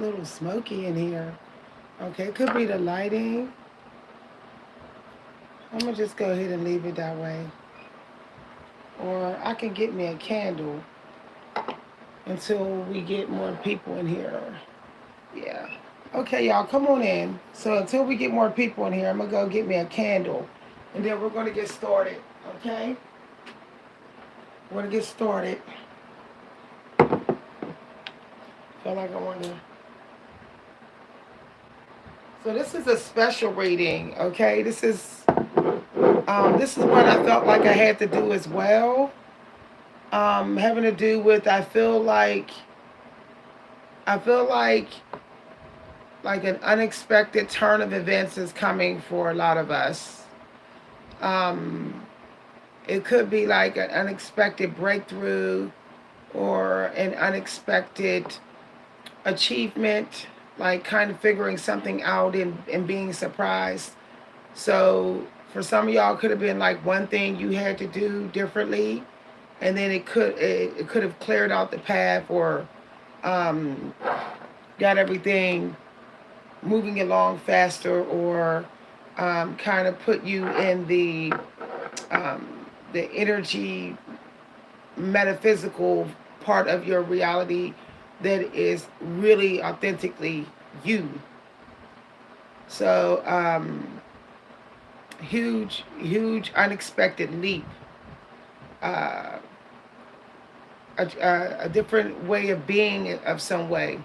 little smoky in here. Okay, it could be the lighting. I'm gonna just go ahead and leave it that way. Or I can get me a candle until we get more people in here. Yeah. Okay, y'all, come on in. So until we get more people in here, I'm gonna go get me a candle, and then we're gonna get started. Okay. We're gonna get started. Feel like I want to. So this is a special reading. Okay. This is what I felt like I had to do as well. Having to do with I feel like an unexpected turn of events is coming for a lot of us. Um, it could be like an unexpected breakthrough or an unexpected achievement, like kind of figuring something out and being surprised. So for some of y'all, it could have been like one thing you had to do differently, and then it could have cleared out the path or um, got everything moving along faster, or kind of put you in the energy metaphysical part of your reality that is really authentically you. So huge unexpected leap, uh, a different way of being of some way.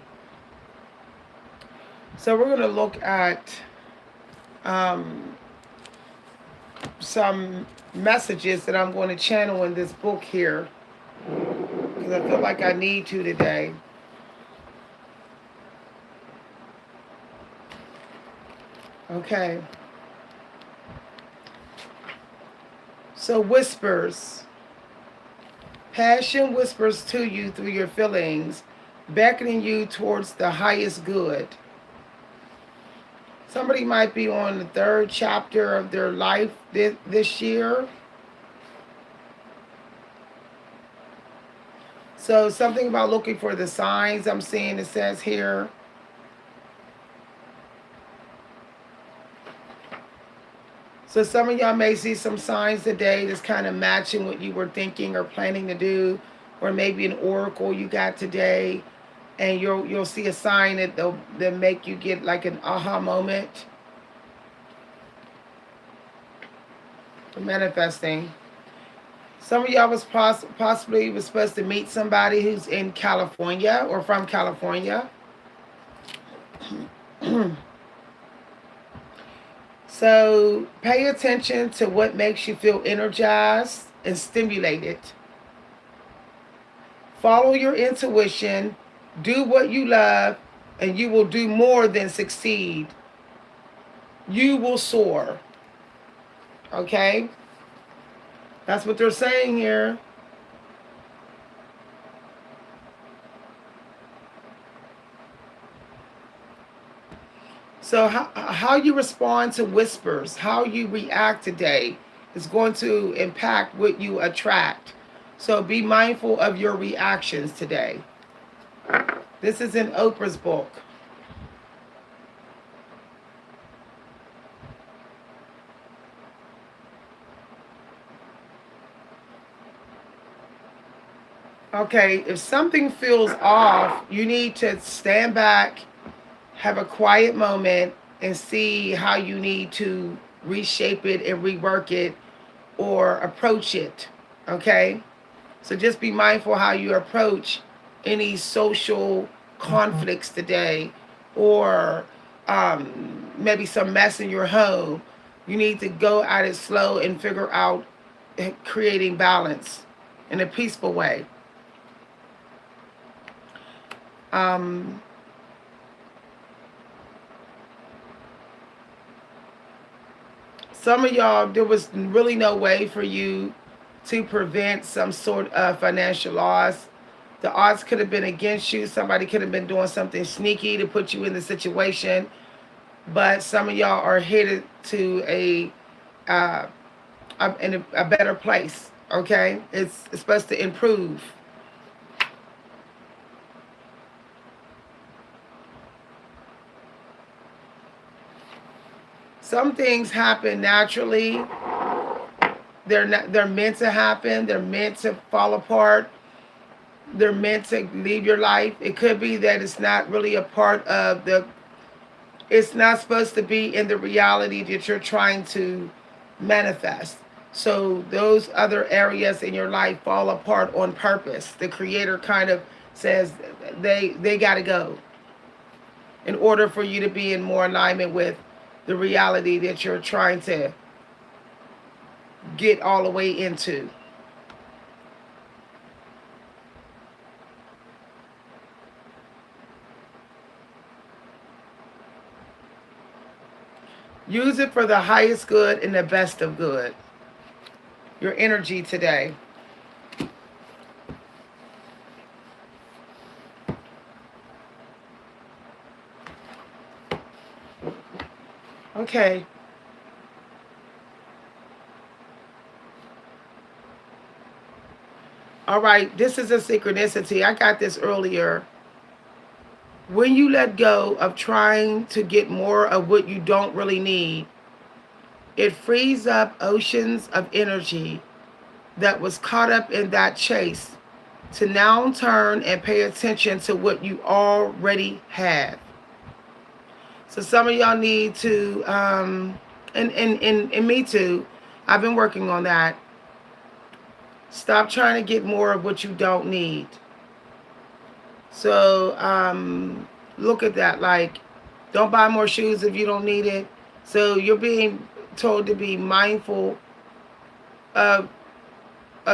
So we're going to look at um, some messages that I'm going to channel in this book here, because I feel like I need to today. Okay. So whispers. Passion whispers to you through your feelings, beckoning you towards the highest good. Somebody might be on the third chapter of their life this year. So something about looking for the signs I'm seeing, it says here. So some of y'all may see some signs today that's kind of matching what you were thinking or planning to do, or maybe an oracle you got today, and you'll see a sign that make you get like an aha moment for manifesting. Some of y'all was possibly was supposed to meet somebody who's in California or from California. So pay attention to what makes you feel energized and stimulated. Follow your intuition, do what you love, and you will do more than succeed. You will soar. Okay? That's what they're saying here. So how you respond to whispers, how you react today is going to impact what you attract. So be mindful of your reactions today. This is in Oprah's book. Okay, if something feels off, you need to stand back, have a quiet moment, and see how you need to reshape it and rework it or approach it. Okay? So just be mindful how you approach any social conflicts today, or maybe some mess in your home. You need to go at it slow and figure out creating balance in a peaceful way. Um, some of y'all, there was really no way for you to prevent some sort of financial loss. The odds could have been against you. Somebody could have been doing something sneaky to put you in the situation. But some of y'all are headed to uh, a better place. Okay, it's supposed to improve. Some things happen naturally. They're meant to happen. They're meant to fall apart. They're meant to leave your life. It could be that it's not really a part of the, it's not supposed to be in the reality that you're trying to manifest. So those other areas in your life fall apart on purpose. The creator kind of says they got to go in order for you to be in more alignment with the reality that you're trying to get all the way into. Use it for the highest good and the best of good. Your energy today. Okay. All right. This is a synchronicity. I got this earlier. When you let go of trying to get more of what you don't really need, it frees up oceans of energy that was caught up in that chase to now turn and pay attention to what you already have. So some of y'all need to, and me too, I've been working on that. Stop trying to get more of what you don't need. So look at that. Like, don't buy more shoes if you don't need it. So you're being told to be mindful of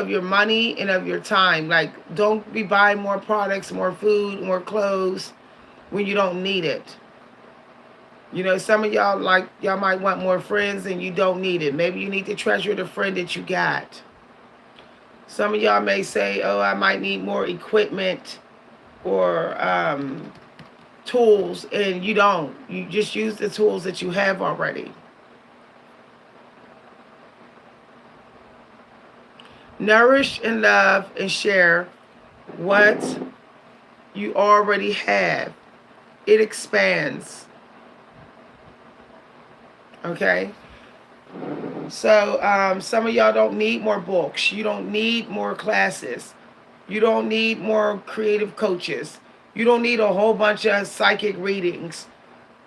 your money and of your time. Like, don't be buying more products, more food, more clothes when you don't need it. You know, some of y'all, like, y'all might want more friends and you don't need it. Maybe you need to treasure the friend that you got. Some of y'all may say, oh, I might need more equipment or tools, and you don't. You just use the tools that you have already. Nourish and love and share what you already have. It expands. Okay? So some of y'all don't need more books. You don't need more classes. You don't need more creative coaches. You don't need a whole bunch of psychic readings.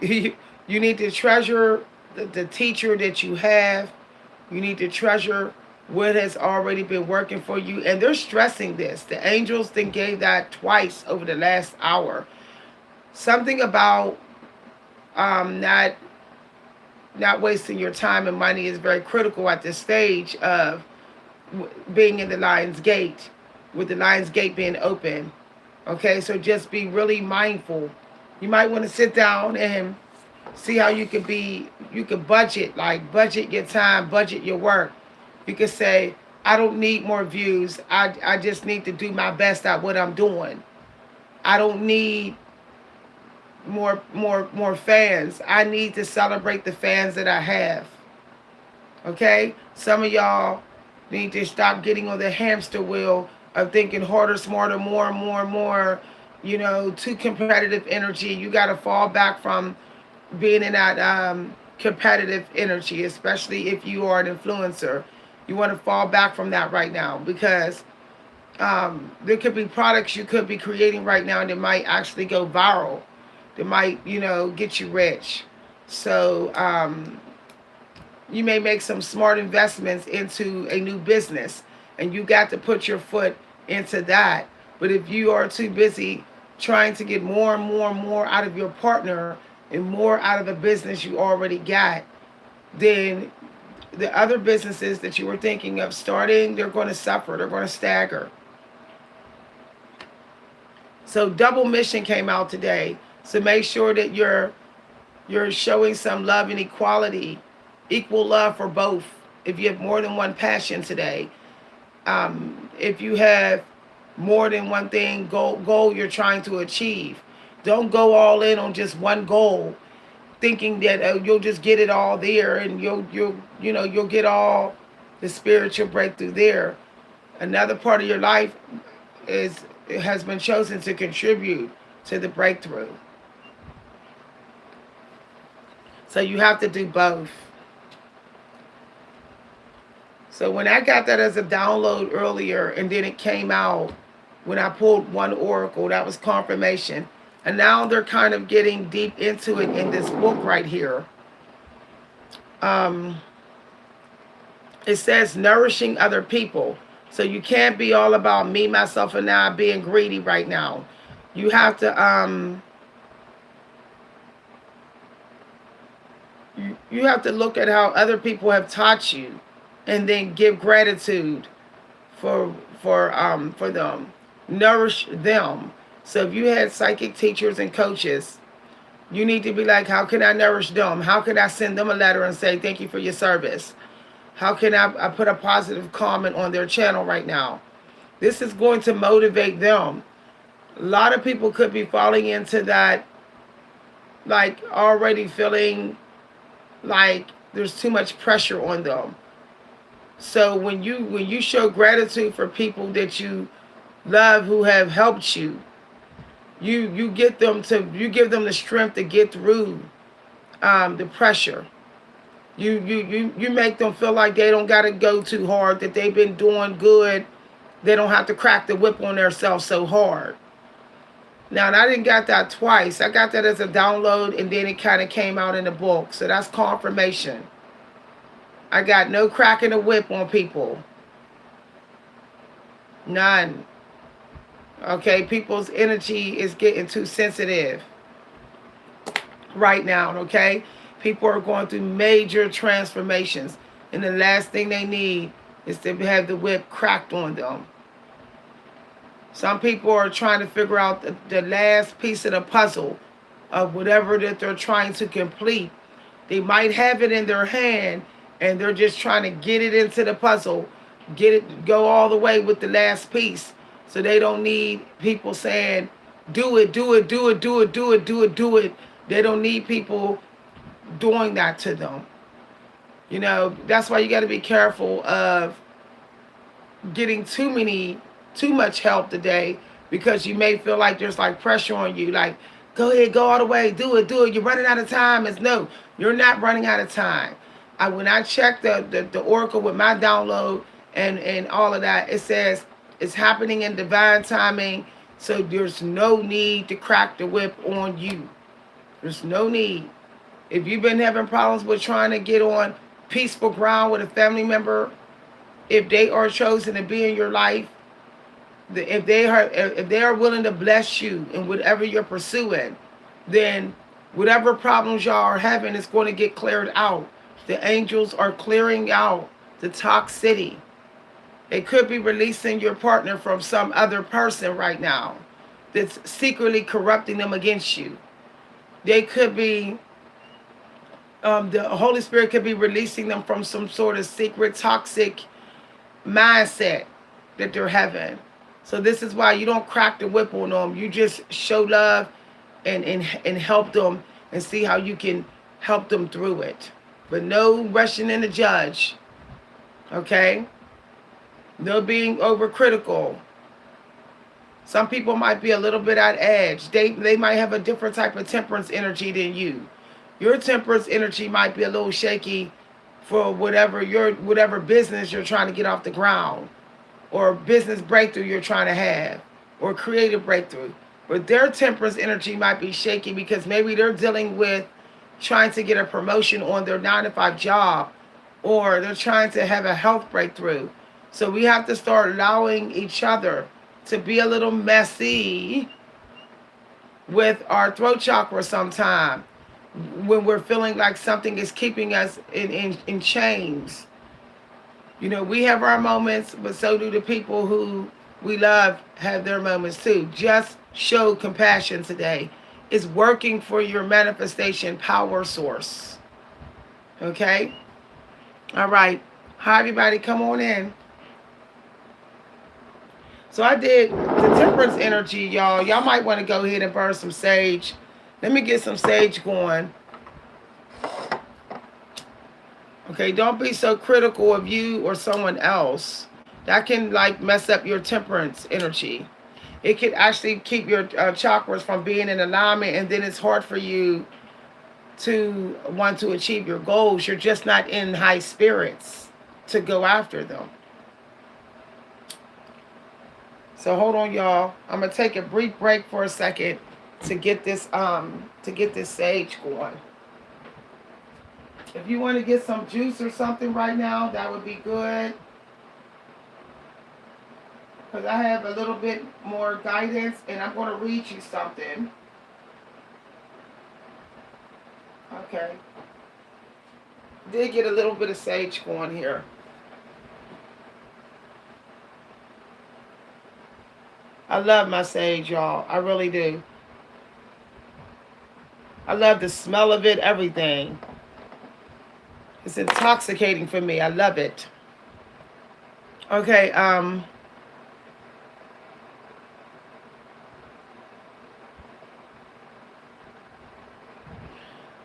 You need to treasure the teacher that you have. You need to treasure what has already been working for you. And they're stressing this. The angels then gave that twice over the last hour. Something about not wasting your time and money is very critical at this stage of being in the Lion's Gate, with the Lion's Gate being open. Okay, so just be really mindful. You might want to sit down and see how you could budget, like budget your time, budget your work. You could say, I don't need more views. I just need to do my best at what I'm doing. I don't need more fans. I need to celebrate the fans that I have. Okay? Some of y'all need to stop getting on the hamster wheel of thinking harder, smarter, more and more and more, you know, too competitive energy. You got to fall back from being in that competitive energy, especially if you are an influencer. You want to fall back from that right now, because there could be products you could be creating right now that might actually go viral. That might, you know, get you rich. So you may make some smart investments into a new business, and you got to put your foot into that. But if you are too busy trying to get more and more and more out of your partner and more out of the business you already got, then the other businesses that you were thinking of starting, they're going to suffer. They're going to stagger. So double mission came out today. So make sure that you're showing some love and equality, equal love for both. If you have more than one passion today, if you have more than one thing goal you're trying to achieve, don't go all in on just one goal, thinking that you'll just get it all there and you'll get all the spiritual breakthrough there. Another part of your life has been chosen to contribute to the breakthrough. So you have to do both. So when I got that as a download earlier, and then it came out when I pulled one oracle, that was confirmation. And now they're kind of getting deep into it in this book right here. Um, it says nourishing other people. So you can't be all about me, myself, and I, being greedy right now. You have to you have to look at how other people have taught you, and then give gratitude for them. Nourish them. So if you had psychic teachers and coaches, you need to be like, how can I nourish them? How can I send them a letter and say thank you for your service? How can I put a positive comment on their channel right now? This is going to motivate them. A lot of people could be falling into that, like already feeling like there's too much pressure on them. So when you show gratitude for people that you love who have helped you, you get them to, you give them the strength to get through the pressure. You make them feel like they don't got to go too hard, that they've been doing good. They don't have to crack the whip on themselves so hard. Now, and I didn't got that twice. I got that as a download, and then it kind of came out in the book. So that's confirmation. I got no cracking the whip on people. None. Okay, people's energy is getting too sensitive right now, okay? People are going through major transformations, and the last thing they need is to have the whip cracked on them. Some people are trying to figure out the last piece of the puzzle of whatever that they're trying to complete. They might have it in their hand, and they're just trying to get it into the puzzle, get it, go all the way with the last piece. So they don't need people saying, do it, do it, do it, do it, do it, do it, do it. They don't need people doing that to them. You know, that's why you got to be careful of getting too much help today, because you may feel like there's like pressure on you, like, go ahead, go all the way, do it, you're running out of time. It's no, you're not running out of time. When I checked the oracle with my download and all of that, it says it's happening in divine timing, so there's no need to crack the whip on you. There's no need. If you've been having problems with trying to get on peaceful ground with a family member, if they are chosen to be in your life, if they are willing to bless you in whatever you're pursuing, then whatever problems y'all are having is going to get cleared out. The angels are clearing out the toxicity. They could be releasing your partner from some other person right now that's secretly corrupting them against you. They could be, the Holy Spirit could be releasing them from some sort of secret toxic mindset that they're having. So this is why you don't crack the whip on them. You just show love and help them and see how you can help them through it. But no rushing in to judge. Okay? No being overcritical. Some people might be a little bit at edge. They might have a different type of temperance energy than you. Your temperance energy might be a little shaky for whatever business you're trying to get off the ground, or business breakthrough you're trying to have, or creative breakthrough. But their temperance energy might be shaky because maybe they're dealing with trying to get a promotion on their 9-to-5 job, or they're trying to have a health breakthrough. So we have to start allowing each other to be a little messy with our throat chakra sometime, when we're feeling like something is keeping us in chains. You know, we have our moments, but so do the people who we love have their moments too. Just show compassion today. It's working for your manifestation power source. Okay? All right. Hi, everybody. Come on in. So I did the temperance energy, y'all. Y'all might want to go ahead and burn some sage. Let me get some sage going. Okay, don't be so critical of you or someone else. That can like mess up your temperance energy. It can actually keep your chakras from being in alignment, and then it's hard for you to want to achieve your goals. You're just not in high spirits to go after them. So hold on, y'all. I'm gonna take a brief break for a second to get this sage going. If you want to get some juice or something right now, that would be good. Because I have a little bit more guidance and I'm going to read you something. Okay. Did get a little bit of sage going here. I love my sage, y'all. I really do. I love the smell of it, everything. It's intoxicating for me. I love it. Okay,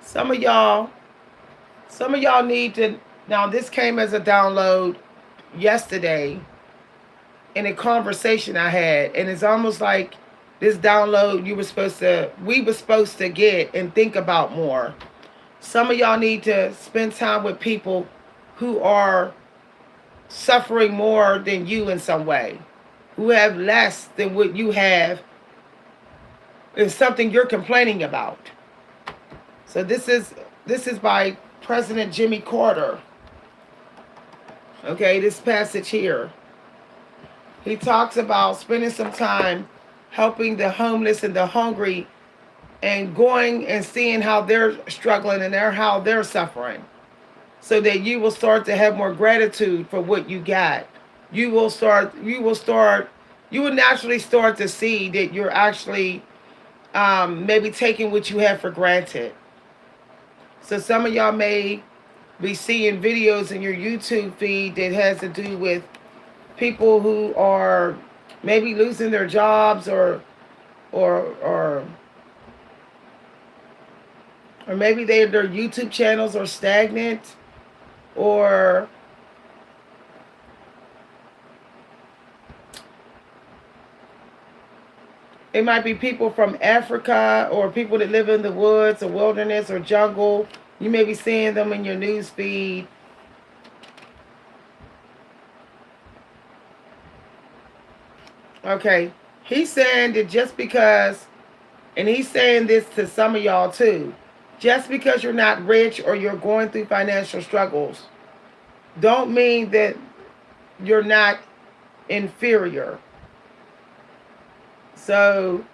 some of y'all need to, now this came as a download yesterday in a conversation I had, and it's almost like this download we were supposed to get and think about more. Some of y'all need to spend time with people who are suffering more than you in some way, who have less than what you have, in something you're complaining about. So this is by President Jimmy Carter. Okay, this passage here. He talks about spending some time helping the homeless and the hungry, and going and seeing how they're struggling and how they're suffering, so that you will start to have more gratitude for what you got. You will naturally start to see that you're actually maybe taking what you have for granted. So some of y'all may be seeing videos in your YouTube feed that has to do with people who are maybe losing their jobs, or maybe their YouTube channels are stagnant, or it might be people from Africa, or people that live in the woods or wilderness or jungle. You may be seeing them in your news feed. Okay, he's saying that just because, and he's saying this to some of y'all too, just because you're not rich or you're going through financial struggles, don't mean that you're not inferior. So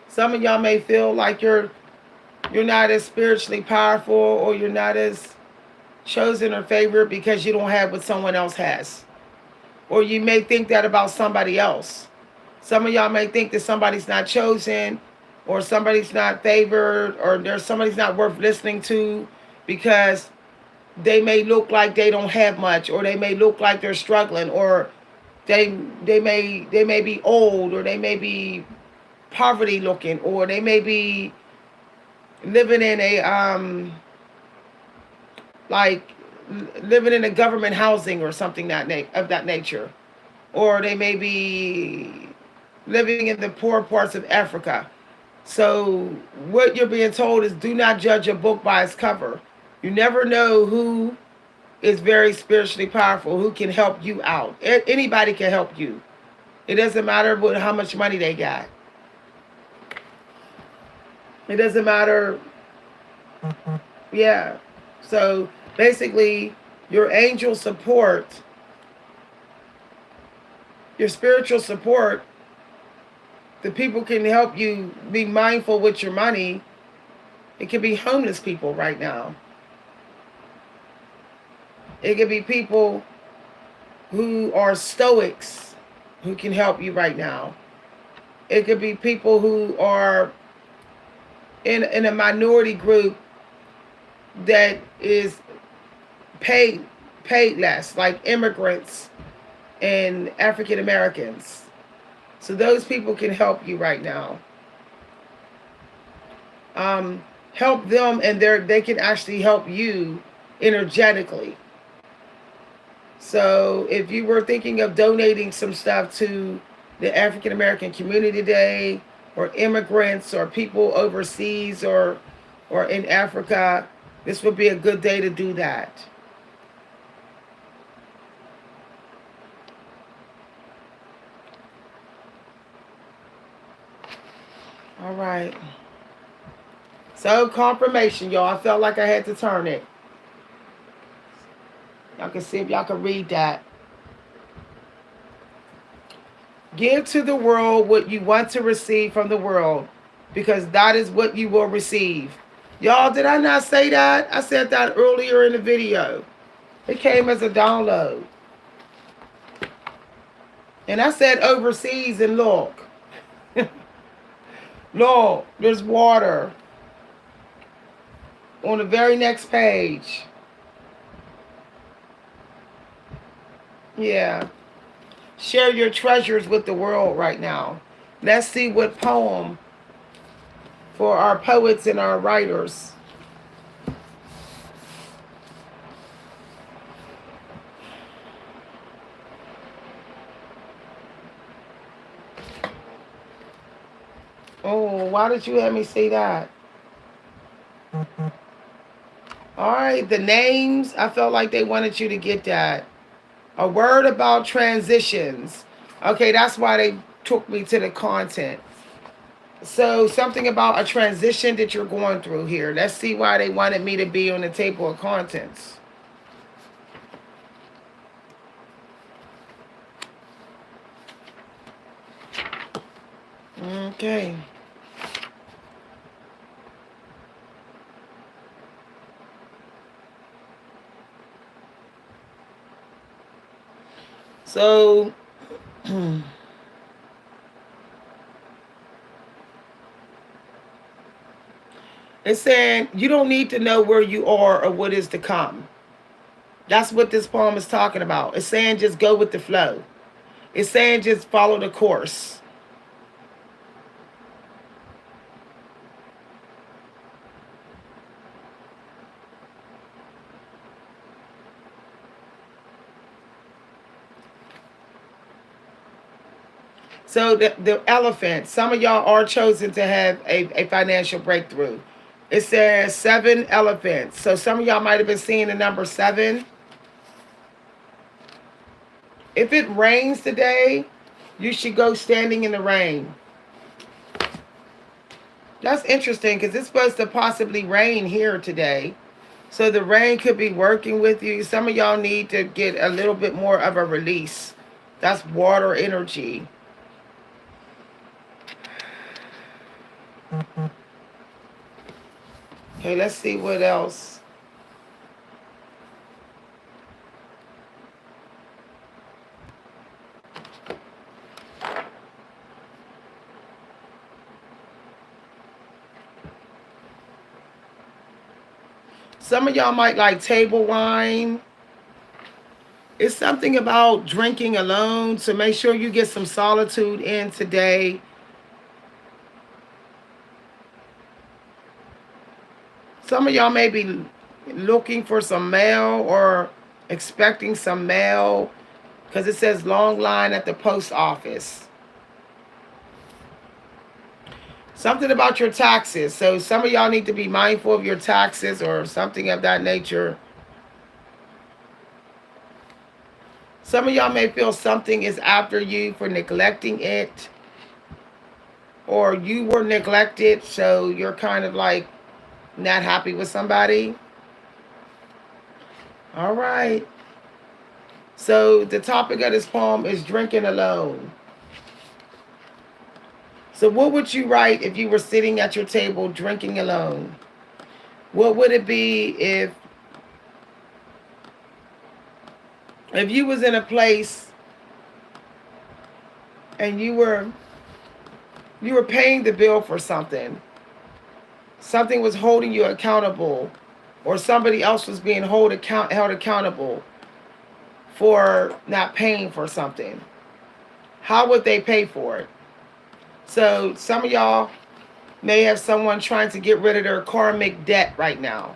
some of y'all may feel like you're not as spiritually powerful, or you're not as chosen or favored because you don't have what someone else has. Or you may think that about somebody else. Some of y'all may think that somebody's not chosen, or somebody's not favored, or somebody's not worth listening to because they may look like they don't have much, or they may look like they're struggling, or they may be old, or they may be poverty looking, or they may be living in a like living in a government housing or something of that nature, or they may be living in the poor parts of Africa. So what you're being told is, do not judge a book by its cover. You never know who is very spiritually powerful, who can help you out. Anybody can help you. It doesn't matter how much money they got. It doesn't matter. Yeah. So basically, your angel support, your spiritual support, the people can help you be mindful with your money. It could be homeless people right now. It could be people who are stoics who can help you right now. It could be people who are in a minority group that is paid less, like immigrants and African Americans. So those people can help you right now. Help them, and they can actually help you energetically. So if you were thinking of donating some stuff to the African American community today, or immigrants or people overseas or in Africa, this would be a good day to do that. All right. So confirmation, y'all. I felt like I had to turn it. Y'all can see if y'all can read that. Give to the world what you want to receive from the world, because that is what you will receive. Y'all, did I not say that? I said that earlier in the video. It came as a download. And I said overseas, and look. Look, there's water on the very next page. Yeah. Share your treasures with the world right now. Let's see what poem for our poets and our writers. Oh, why did you have me say that? All right, the names, I felt like they wanted you to get that. A word about transitions. Okay, that's why they took me to the content. So something about a transition that you're going through here. Let's see why they wanted me to be on the table of contents. Okay. So it's saying you don't need to know where you are or what is to come. That's what this poem is talking about. It's saying just go with the flow. It's saying just follow the course. So the elephant, some of y'all are chosen to have a financial breakthrough. It says 7 elephants. So some of y'all might have been seeing the number 7. If it rains today, you should go standing in the rain. That's interesting because it's supposed to possibly rain here today. So the rain could be working with you. Some of y'all need to get a little bit more of a release. That's water energy. Okay, let's see what else. Some of y'all might like table wine. It's something about drinking alone, so make sure you get some solitude in today. Some of y'all may be looking for some mail or expecting some mail because it says long line at the post office. Something about your taxes. So some of y'all need to be mindful of your taxes or something of that nature. Some of y'all may feel something is after you for neglecting it, or you were neglected, so you're kind of like not happy with somebody. All right. So the topic of this poem is drinking alone. So what would you write if you were sitting at your table drinking alone? What would it be if you was in a place and you were paying the bill for something? Something was holding you accountable, or somebody else was being held accountable for not paying for something. How would they pay for it? So some of y'all may have someone trying to get rid of their karmic debt right now.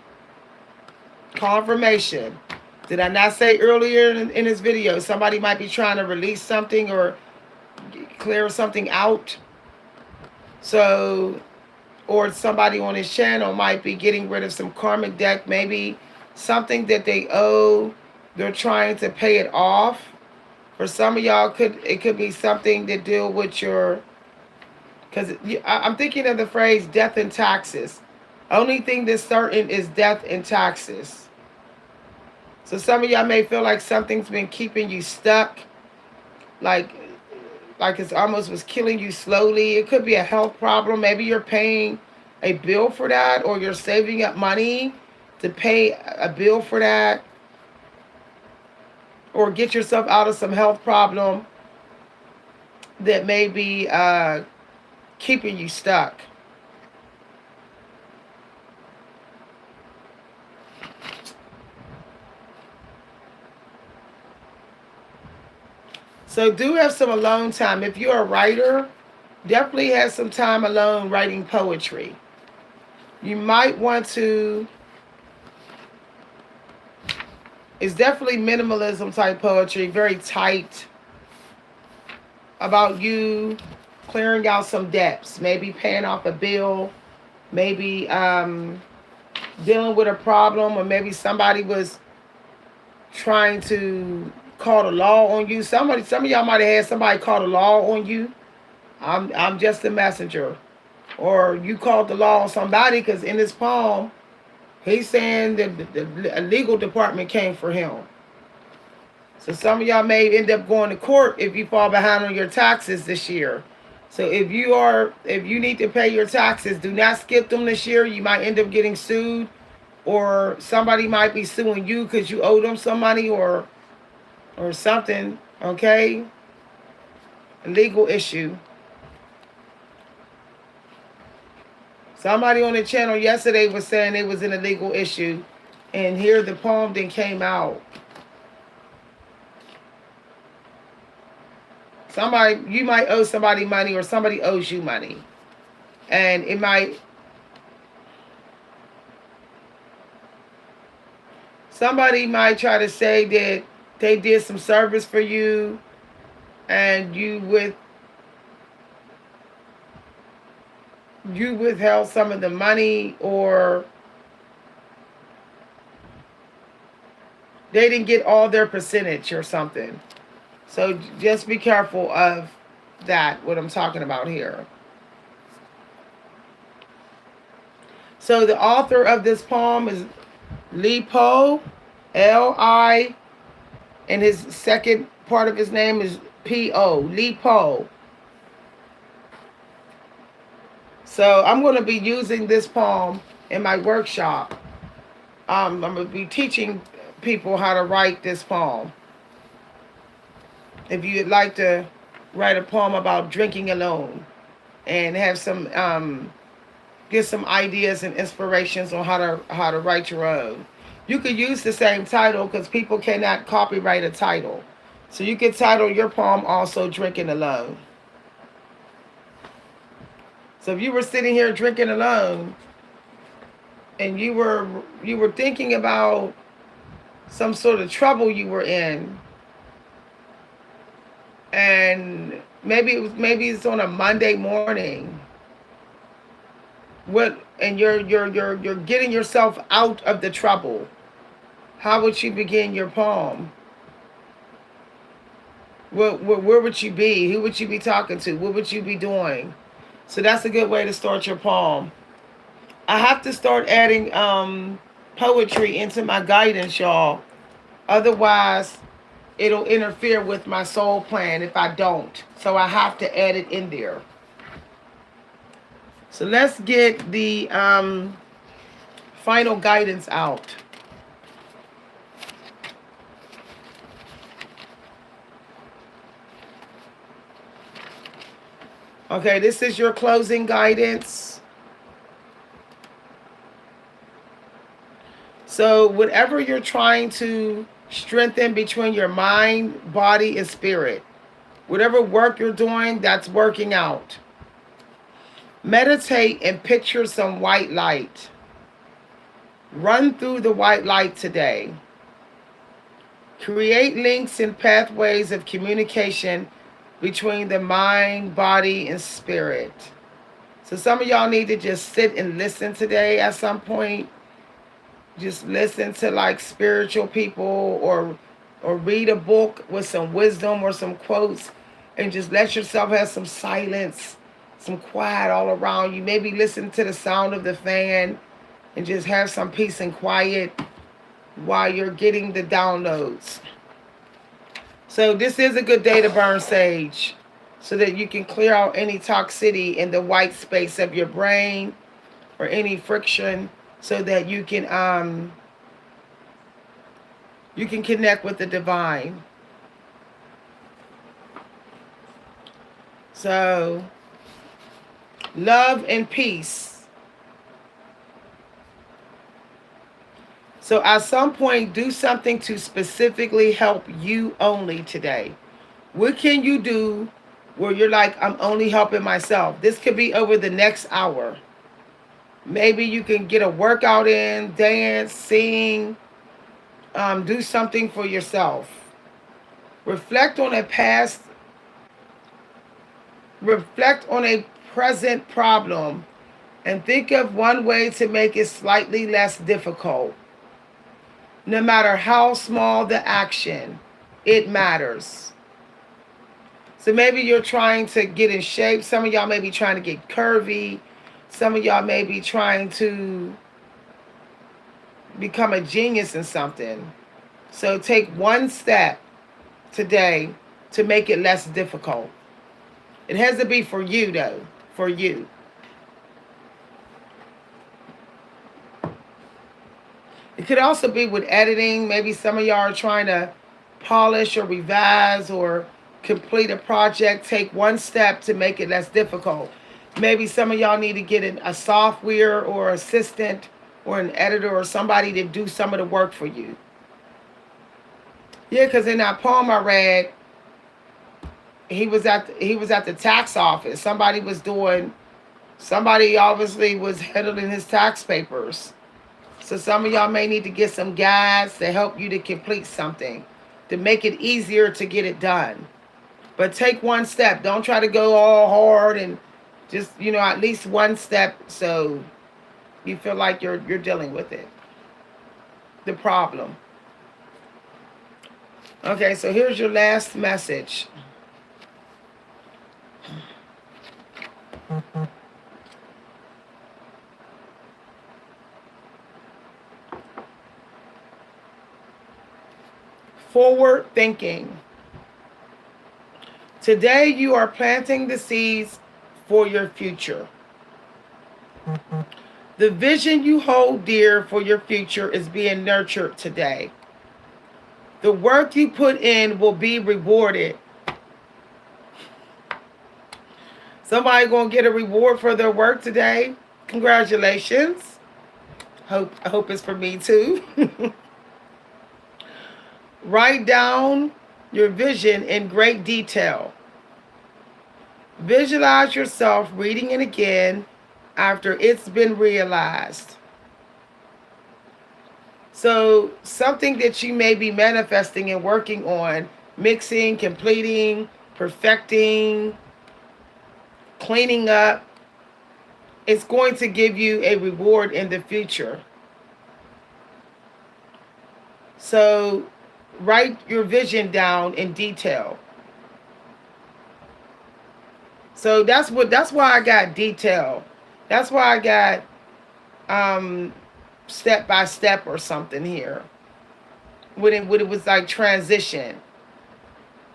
Confirmation. Did I not say earlier in this video, somebody might be trying to release something or clear something out? So, or somebody on his channel might be getting rid of some karmic debt, maybe something that they owe, they're trying to pay it off. For some of y'all, it could be something to deal with your, because I'm thinking of the phrase death and taxes. Only thing that's certain is death and taxes. So some of y'all may feel like something's been keeping you stuck, like it's almost was killing you slowly. It could be a health problem. Maybe you're paying a bill for that, or you're saving up money to pay a bill for that, or get yourself out of some health problem that may be keeping you stuck. So do have some alone time. If you're a writer, definitely have some time alone writing poetry. You might want to, it's definitely minimalism type poetry, very tight, about you clearing out some debts, maybe paying off a bill, maybe dealing with a problem, or maybe somebody was trying to call the law on you. Some of y'all might have had somebody call the law on you. I'm just a messenger, or you called the law on somebody, because in this poem, he's saying that the legal department came for him. So some of y'all may end up going to court if you fall behind on your taxes this year. So if you need to pay your taxes, do not skip them this year. You might end up getting sued, or somebody might be suing you because you owe them some money or something, okay? A legal issue. Somebody on the channel yesterday was saying it was an illegal issue, and here the poem then came out. You might owe somebody money, or somebody owes you money. And it might, somebody might try to say that they did some service for you, and you withheld some of the money, or they didn't get all their percentage or something. So just be careful of that, what I'm talking about here. So the author of this poem is Lipo, L-I, and his second part of his name is P-O, Lipo. So I'm going to be using this poem in my workshop. I'm going to be teaching people how to write this poem. If you'd like to write a poem about drinking alone and have some, get some ideas and inspirations on how to write your own. You could use the same title, because people cannot copyright a title. So you could title your poem also Drinking Alone. So if you were sitting here drinking alone, and you were thinking about some sort of trouble you were in, and maybe it's on a Monday morning, and you're getting yourself out of the trouble, how would you begin your poem? Where would you be? Who would you be talking to? What would you be doing? So that's a good way to start your poem. I have to start adding poetry into my guidance, y'all. Otherwise, it'll interfere with my soul plan if I don't. So I have to add it in there. So let's get the final guidance out. Okay, this is your closing guidance. So whatever you're trying to strengthen between your mind, body, and spirit, whatever work you're doing, that's working out. Meditate and picture some white light. Run through the white light today. Create links and pathways of communication between the mind, body, and spirit. So some of y'all need to just sit and listen today at some point. Just listen to like spiritual people, or read a book with some wisdom or some quotes, and just let yourself have some silence, some quiet all around you. Maybe listen to the sound of the fan and just have some peace and quiet while you're getting the downloads. So this is a good day to burn sage so that you can clear out any toxicity in the white space of your brain or any friction, so that you can connect with the divine. So love and peace. So at some point, do something to specifically help you only today. What can you do where you're like, I'm only helping myself? This could be over the next hour. Maybe you can get a workout in, dance, sing, do something for yourself. Reflect on a past, reflect on a present problem, and think of one way to make it slightly less difficult. No matter how small the action, it matters. So maybe you're trying to get in shape. Some of y'all may be trying to get curvy. Some of y'all may be trying to become a genius in something. So take one step today to make it less difficult. It has to be for you, though. For you. It could also be with editing. Maybe some of y'all are trying to polish or revise or complete a project. Take one step to make it less difficult. Maybe some of y'all need to get a software or assistant or an editor or somebody to do some of the work for you. Yeah, because in that poem I read, he was at the tax office. Somebody obviously was handling his tax papers. So some of y'all may need to get some guides to help you to complete something, to make it easier to get it done. But take one step. Don't try to go all hard, and just, at least one step so you feel like you're dealing with it. The problem. Okay, so here's your last message. Forward thinking. Today you are planting the seeds for your future. The vision you hold dear for your future is being nurtured today. The work you put in will be rewarded. Somebody gonna get a reward for their work today. Congratulations. I hope it's for me too. Write down your vision in great detail. Visualize yourself reading it again after it's been realized. So something that you may be manifesting and working on, mixing, completing, perfecting, cleaning up, it's going to give you a reward in the future. So write your vision down in detail. So that's why I got detail. That's why I got step by step or something here. When it was like transition.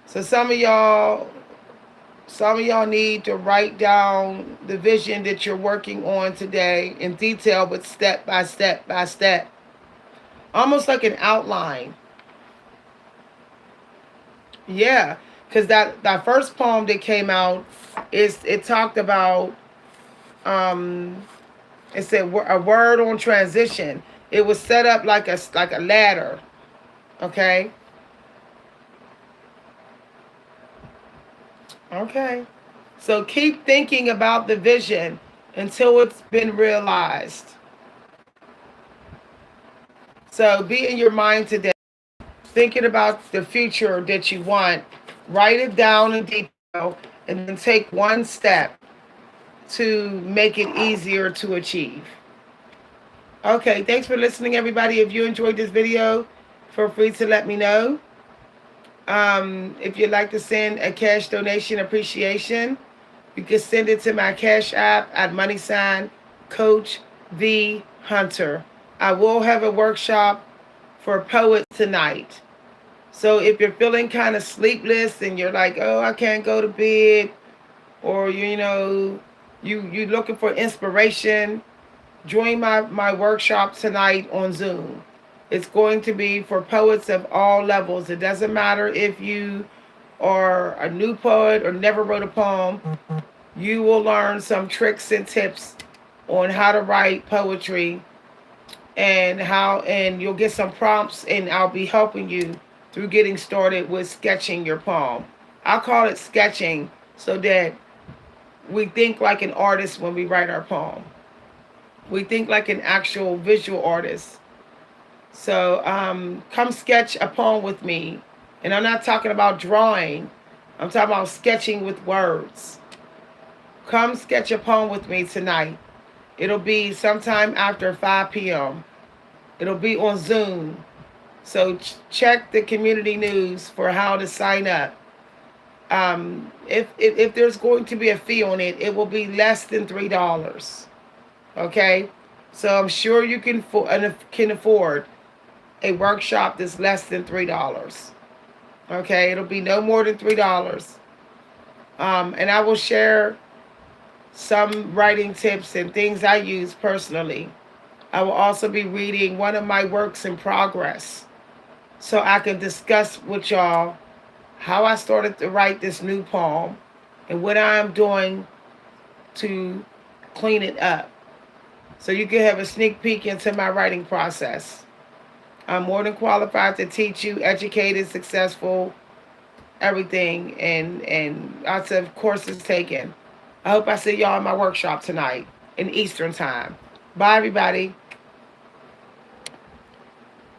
So some of y'all need to write down the vision that you're working on today in detail, but step by step by step. Almost like an outline. Yeah, because that first poem that came out, it talked about, it said a word on transition. It was set up like a ladder, okay? Okay. So keep thinking about the vision until it's been realized. So be in your mind today, thinking about the future that you want. Write it down in detail and then take one step. to make it easier to achieve. Okay, thanks for listening, everybody. If you enjoyed this video, feel free to let me know. If you'd like to send a cash donation appreciation, you can send it to my Cash App at money sign Coach V Hunter. I will have a workshop for poets tonight. So if you're feeling kind of sleepless and you're like, oh, I can't go to bed, or you looking for inspiration, join my workshop tonight on Zoom. It's going to be for poets of all levels. It doesn't matter if you are a new poet or never wrote a poem. You will learn some tricks and tips on how to write poetry, and you'll get some prompts, and I'll be helping you through getting started with sketching your poem. I call it sketching so that we think like an artist when we write our poem. We think like an actual visual artist. So come sketch a poem with me. And I'm not talking about drawing. I'm talking about sketching with words. Come sketch a poem with me tonight. It'll be sometime after 5 p.m. It'll be on Zoom. So check the community news for how to sign up. If there's going to be a fee on it, it will be less than $3. Okay? So I'm sure you can afford a workshop that's less than $3. Okay? It'll be no more than $3. And I will share some writing tips and things I use personally. I will also be reading one of my works in progress so I can discuss with y'all how I started to write this new poem and what I'm doing to clean it up. So you can have a sneak peek into my writing process. I'm more than qualified to teach you, educated, successful, everything, and lots of courses taken. I hope I see y'all in my workshop tonight in Eastern time. Bye, everybody.